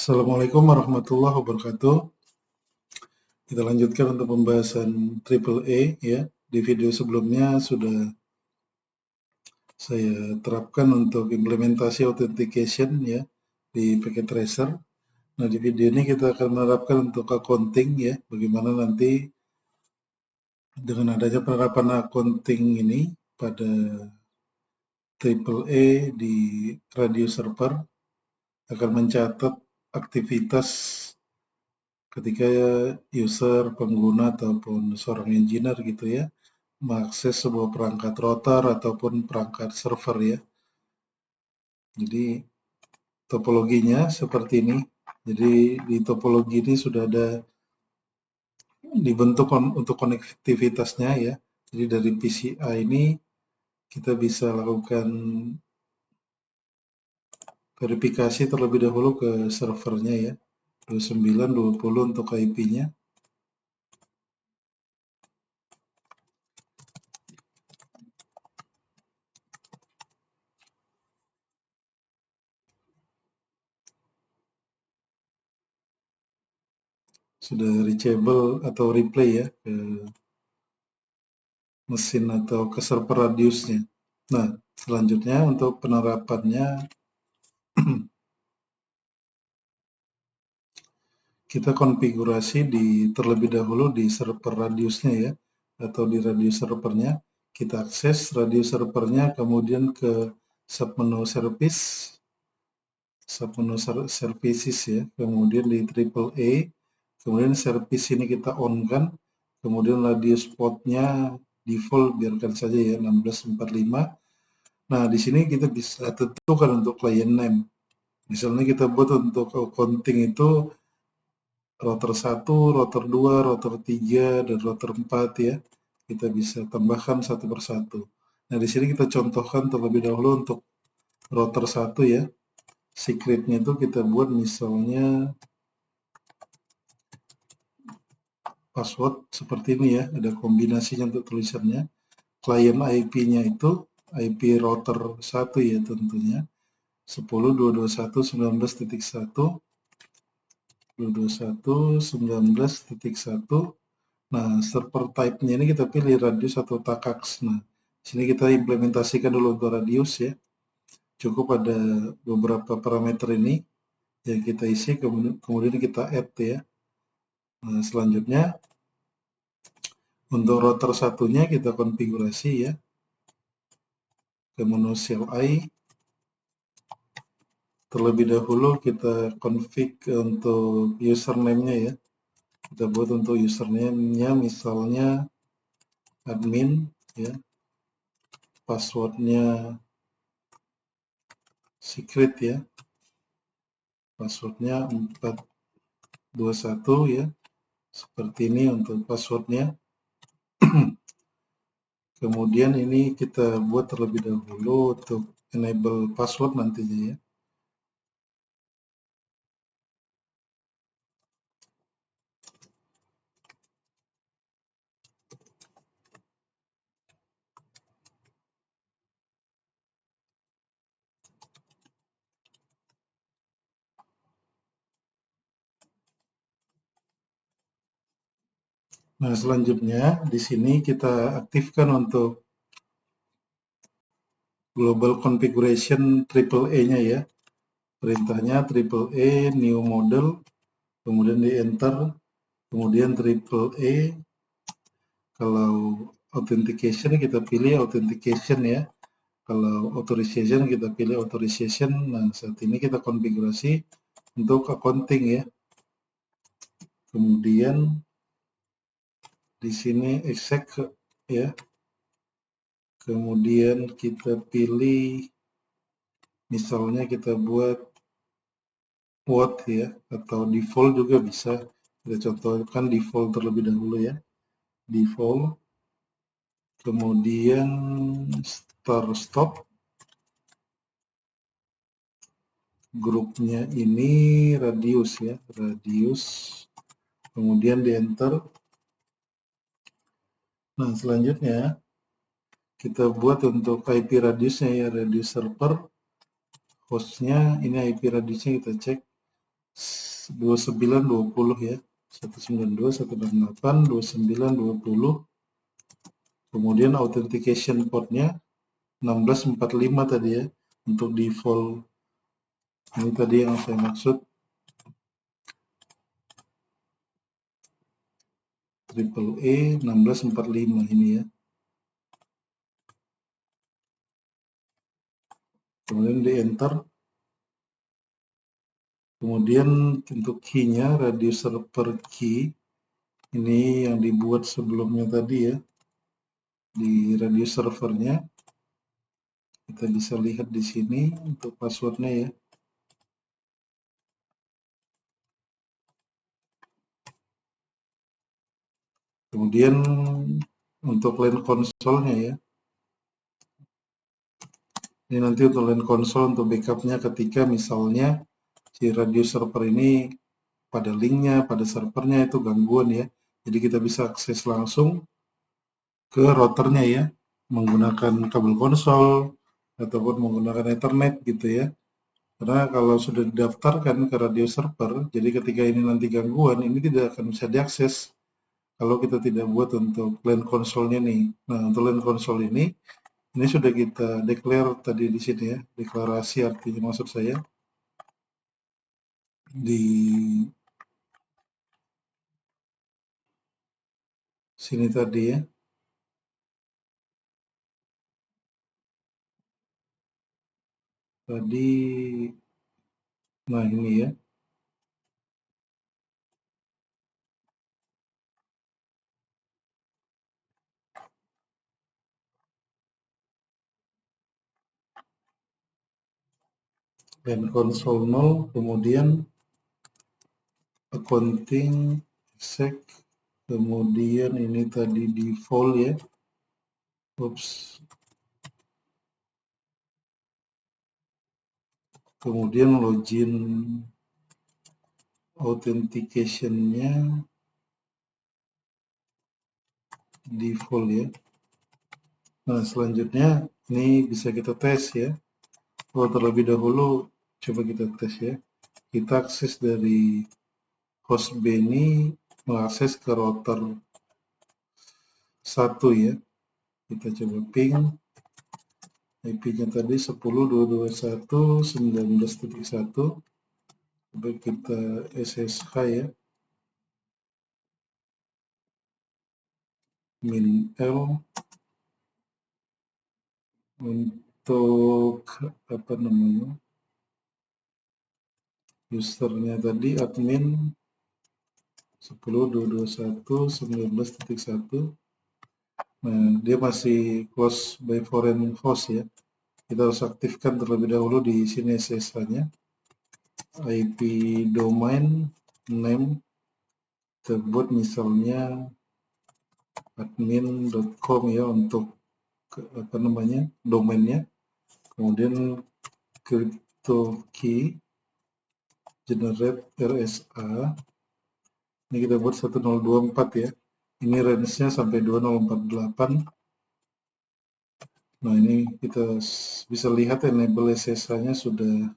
Assalamualaikum warahmatullahi wabarakatuh. Kita lanjutkan untuk pembahasan AAA ya. Di video sebelumnya sudah saya terapkan untuk implementasi authentication ya di packet tracer. Nah, di video ini kita akan menerapkan untuk accounting ya, bagaimana nanti dengan adanya penerapan accounting ini pada AAA di radio server akan mencatat aktivitas ketika user, pengguna, ataupun seorang engineer gitu ya, mengakses sebuah perangkat router ataupun perangkat server ya. Jadi topologinya seperti ini. Jadi di topologi ini sudah ada dibentuk untuk konektivitasnya ya. Jadi dari PCI ini kita bisa lakukan verifikasi terlebih dahulu ke servernya ya. 29.20 untuk IP-nya. Sudah reachable atau replay ya ke mesin atau ke server radiusnya. Nah, selanjutnya untuk penerapannya kita konfigurasi terlebih dahulu di server radiusnya ya, atau di radius servernya. Kita akses radius servernya, kemudian ke submenu services ya, kemudian di AAA, kemudian service ini kita on kan, kemudian radius portnya default biarkan saja ya 1645. Nah, di sini kita bisa tentukan untuk client name. Misalnya kita buat untuk accounting itu router 1, router 2, router 3, dan router 4 ya. Kita bisa tambahkan satu persatu. Nah, di sini kita contohkan terlebih dahulu untuk router 1 ya. Secretnya itu kita buat misalnya password seperti ini ya. Ada kombinasinya untuk tulisannya. Client IP-nya itu IP router 1 ya tentunya. 10.221.19.1 221.19.1. Nah, server type-nya ini kita pilih radius atau TACAX. Nah, sini kita implementasikan dulu untuk radius ya. Cukup ada beberapa parameter ini yang kita isi, kemudian kita add ya. Nah, selanjutnya untuk router satunya kita konfigurasi ya. Ke menu CLI. Terlebih dahulu kita config untuk username-nya ya. Kita buat untuk username-nya misalnya admin ya. Passwordnya secret ya. Passwordnya 421 ya. Seperti ini untuk passwordnya. Kemudian ini kita buat terlebih dahulu untuk enable password nantinya ya. Nah, selanjutnya di sini kita aktifkan untuk global configuration AAA-nya ya. Perintahnya AAA new model, kemudian di enter, kemudian AAA. Kalau authentication kita pilih authentication ya. Kalau authorization kita pilih authorization. Nah, saat ini kita konfigurasi untuk accounting ya. Kemudian di sini exec ya. Kemudian kita pilih misalnya kita buat what ya, atau default juga bisa. Kita contohkan default terlebih dahulu ya. Default. Kemudian stop. Grupnya ini radius ya, radius. Kemudian di enter. Nah, selanjutnya kita buat untuk IP radiusnya ya, radius server. Hostnya ini IP radiusnya kita cek 2920 ya. 192, 168, 2920. Kemudian authentication portnya 1645 tadi ya, untuk default. Ini tadi yang saya maksud, AAA 1645 ini ya. Kemudian di enter. Kemudian untuk key-nya, radius server key, ini yang dibuat sebelumnya tadi ya, di radius servernya. Kita bisa lihat di sini untuk passwordnya ya. Kemudian untuk LAN console-nya ya. Ini nanti untuk LAN console untuk backupnya ketika misalnya si radius server ini pada linknya, pada servernya itu gangguan ya. Jadi kita bisa akses langsung ke routernya ya, menggunakan kabel konsol ataupun menggunakan Ethernet gitu ya. Karena kalau sudah didaftarkan ke radio server, jadi ketika ini nanti gangguan, ini tidak akan bisa diakses kalau kita tidak buat untuk LAN console-nya nih. Nah, untuk LAN console ini sudah kita declare tadi di sini ya, deklarasi artinya maksud saya di sini tadi ya. Tadi, nah ini ya. LAN console 0, kemudian accounting, exec, kemudian ini tadi default ya. Oops. Kemudian login authentication-nya default ya. Nah, selanjutnya ini bisa kita tes ya. Terlebih dahulu coba kita tes ya. Kita akses dari host B ini mengakses ke router 1 ya. Kita coba ping. IP-nya tadi 10.221.19.1. Coba kita SSH ya. Min L untuk apa namanya, usernya tadi admin 10.221.19.1. Nah, dia masih close by foreign host ya. Kita harus aktifkan terlebih dahulu di sini SSH-nya. IP domain name kita buat misalnya admin.com ya untuk apa namanya, domainnya. Kemudian crypto key generate RSA. Ini kita buat 1024 ya. Ini range-nya sampai 2048. Nah, ini kita bisa lihat enable SSH-nya sudah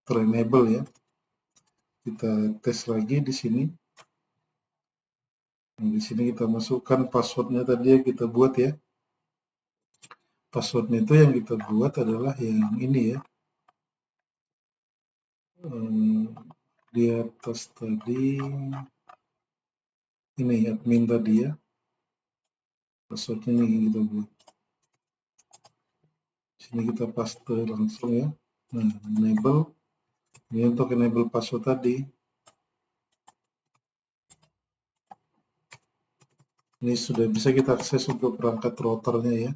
ter-enable ya. Kita tes lagi di sini. Nah, di sini kita masukkan passwordnya tadi yang kita buat ya. Passwordnya itu yang kita buat adalah yang ini ya. Di atas tadi ini admin tadi ya. Passwordnya ini yang kita buat. Sini kita paste langsung ya. Nah, enable. Ini untuk enable password tadi. Ini sudah bisa kita akses untuk perangkat routernya ya.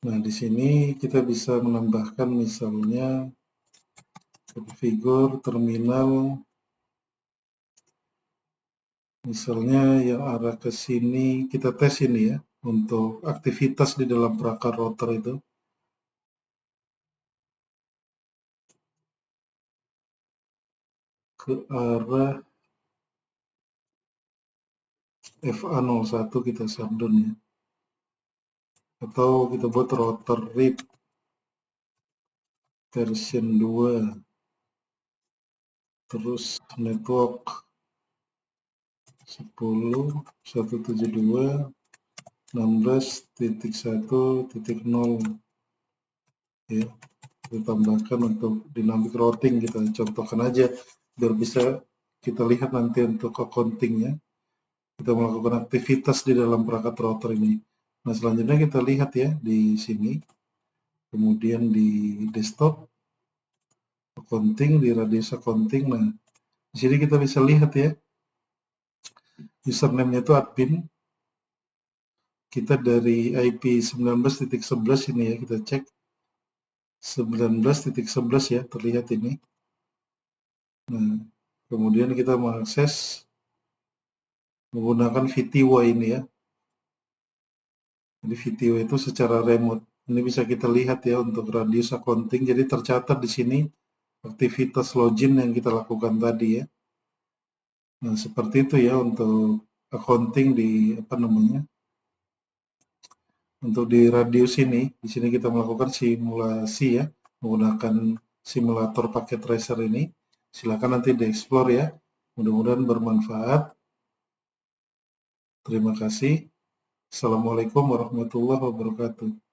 Nah, di sini kita bisa menambahkan misalnya configure terminal, misalnya yang arah ke sini, kita tes ini ya, untuk aktivitas di dalam perangkat router itu. Ke arah FA01 kita shutdown ya. atau kita buat router RIP version 2, terus network 10.172.16.1.0 ya, kita tambahkan untuk dynamic routing, kita contohkan aja biar bisa kita lihat nanti untuk accountingnya. Kita melakukan aktivitas di dalam perangkat router ini. Nah, selanjutnya kita lihat ya di sini, kemudian di desktop accounting, di radius accounting. Nah, di sini kita bisa lihat ya, username-nya itu admin. Kita dari IP 19.11 ini ya, kita cek 19.11 ya, terlihat ini. Nah, kemudian kita mengakses menggunakan VTY ini ya. Jadi VTY itu secara remote. Ini bisa kita lihat ya untuk radius accounting. Jadi tercatat di sini aktivitas login yang kita lakukan tadi ya. Nah, seperti itu ya untuk accounting di untuk di radius ini. Di sini kita melakukan simulasi ya menggunakan simulator paket tracer ini. Silakan nanti dieksplor ya. Mudah-mudahan bermanfaat. Terima kasih. Assalamualaikum warahmatullahi wabarakatuh.